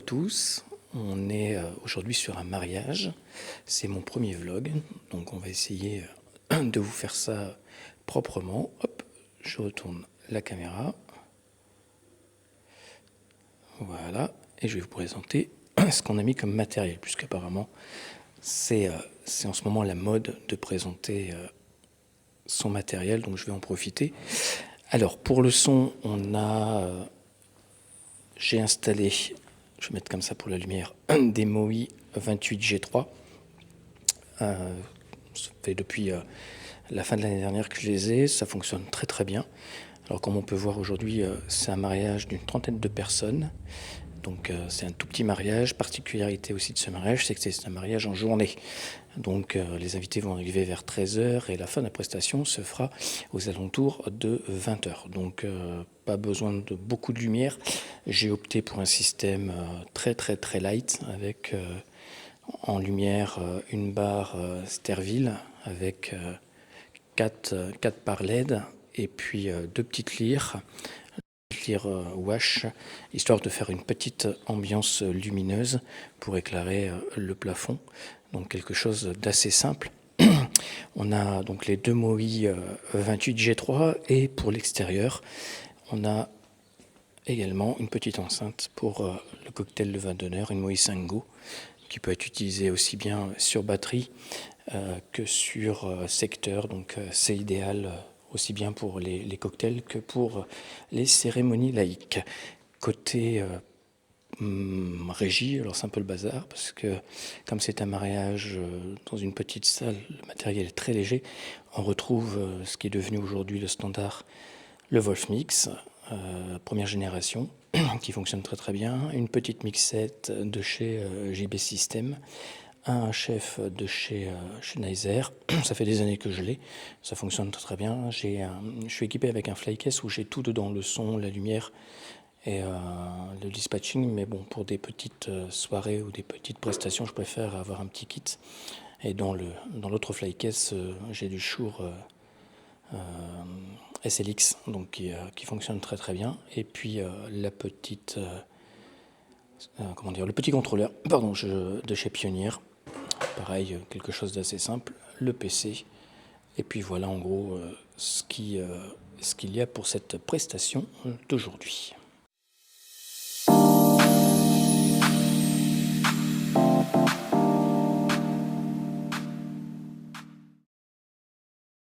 tous, on est aujourd'hui sur un mariage, c'est mon premier vlog, donc on va essayer de vous faire ça proprement. Hop, je retourne la caméra, voilà, et je vais vous présenter ce qu'on a mis comme matériel, puisqu'apparemment c'est en ce moment la mode de présenter son matériel, donc je vais en profiter. Alors pour le son, j'ai installé, je vais mettre comme ça pour la lumière, des MOI 28G3. Ça fait depuis la fin de l'année dernière que je les ai, ça fonctionne très très bien. Alors comme on peut voir aujourd'hui, c'est un mariage d'une trentaine de personnes. Donc c'est un tout petit mariage. Particularité aussi de ce mariage, c'est que c'est un mariage en journée. Donc les invités vont arriver vers 13h et la fin de la prestation se fera aux alentours de 20h. Donc pas besoin de beaucoup de lumière. J'ai opté pour un système très light avec en lumière une barre Sterville avec 4 par LED et puis deux petites lyres wash, histoire de faire une petite ambiance lumineuse pour éclairer le plafond. Donc quelque chose d'assez simple. On a donc les deux MOI 28G3 et pour l'extérieur, on a également une petite enceinte pour le cocktail de vin d'honneur, une MOI 5Go, qui peut être utilisée aussi bien sur batterie que sur secteur. Donc c'est idéal aussi bien pour les cocktails que pour les cérémonies laïques. Côté régie, alors c'est un peu le bazar parce que comme c'est un mariage dans une petite salle, le matériel est très léger. On retrouve ce qui est devenu aujourd'hui le standard, le Wolfmix, première génération, qui fonctionne très bien. Une petite mixette de chez JB System, un chef de chez Schneider. Ça fait des années que je l'ai, ça fonctionne très bien. Je suis équipé avec un flycase où j'ai tout dedans, le son, la lumière et le dispatching, mais bon, pour des petites soirées ou des petites prestations, je préfère avoir un petit kit. Et dans l'autre flycase, j'ai du Shure SLX, donc qui fonctionne très bien. Et puis la petite, le petit contrôleur, pardon, de chez Pioneer. Pareil, quelque chose d'assez simple, le PC. Et puis voilà en gros ce qu'il y a pour cette prestation d'aujourd'hui.